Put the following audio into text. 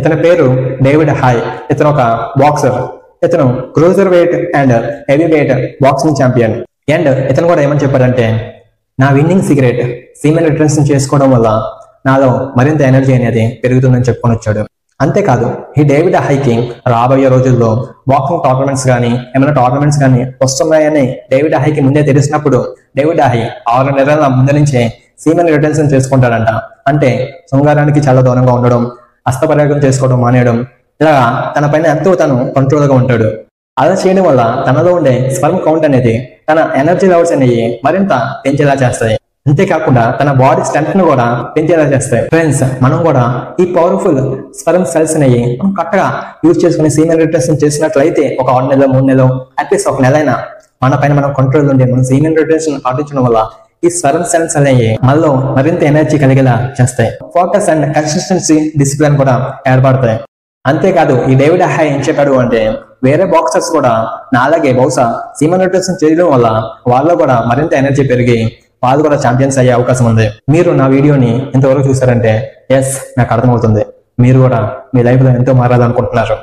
ఇతని పేరు David hi. ఇతను ఒక బాక్సర్. ఇతను cruiserweight and heavyweight boxing champion. And ఇతను కూడా ఏమని చెప్పాడంటే, నా విన్నింగ్ సీక్రెట్ సీమెన్ రిటర్న్స్ చేసుకోవడం వల్ల నాలో మరింత ఎనర్జీ అనేది పెరుగుతుందని చెప్పుకొని వచ్చాడు. అంతేకాదు ఈ డేవిడ్ హైకి రాబోయే రోజుల్లో బాక్సింగ్ టోర్నమెంట్స్ కానీ ఏమైనా టోర్నమెంట్స్ కానీ వస్తున్నాయని డేవిడ్ హైకి ముందే తెలిసినప్పుడు డేవిడ్ హై 6 నెలల ముందు నుంచే సీమెన్ రిటర్న్స్ చేసుకుంటాడంట. అంటే శృంగారానికి చాలా దూరంగా ఉండడం, హస్తపర్యాగం చేసుకోవడం మానేయడం, ఇలా తన పైన ఎంతో తను కంట్రోల్ గా ఉంటాడు. అలా చేయడం వల్ల తనలో ఉండే స్పర్మ్ కౌంట్ అనేది, తన ఎనర్జీ లెవెల్స్ అనేవి మరింత పెంచేలా చేస్తాయి. అంతేకాకుండా తన బాడీ స్ట్రెంత్ ను కూడా పెంచేలా చేస్తాయి. ఫ్రెండ్స్, మనం కూడా ఈ పవర్ఫుల్ స్పర్మ్ సెల్స్ అనేవి మనం కరెక్ట్గా యూజ్ చేసుకుని సీమెన్ రిటర్న్స్ చేసినట్లయితే ఒక 6 నెలలో 3 నెలలో అట్లీస్ట్ ఒక నెల అయినా మన పైన మనం కంట్రోల్ ఉండి మనం సీమెన్ రిటర్న్స్ పాటించడం వల్ల ఈ స్పర్మ్ సెల్స్ అనేవి మనలో మరింత ఎనర్జీ కలిగేలా చేస్తాయి. ఫోకస్ అండ్ కన్సిస్టెన్సీ డిసిప్లిన్ కూడా ఏర్పడతాయి. అంతేకాదు ఈ డేవిడ్ హై ఏం చెప్పాడు అంటే, వేరే బాక్సర్స్ కూడా నాలాగే బహుశా సీమెన్ రిటర్న్స్ చేయడం వల్ల వాళ్ళు కూడా మరింత ఎనర్జీ పెరిగి వాళ్ళు కూడా ఛాంపియన్స్ అయ్యే అవకాశం ఉంది. మీరు నా వీడియోని ఇంతవరకు చూసారంటే ఎస్, నాకు అర్థమవుతుంది మీరు కూడా మీ లైఫ్ లో ఎంతో మారాలనుకుంటున్నారు.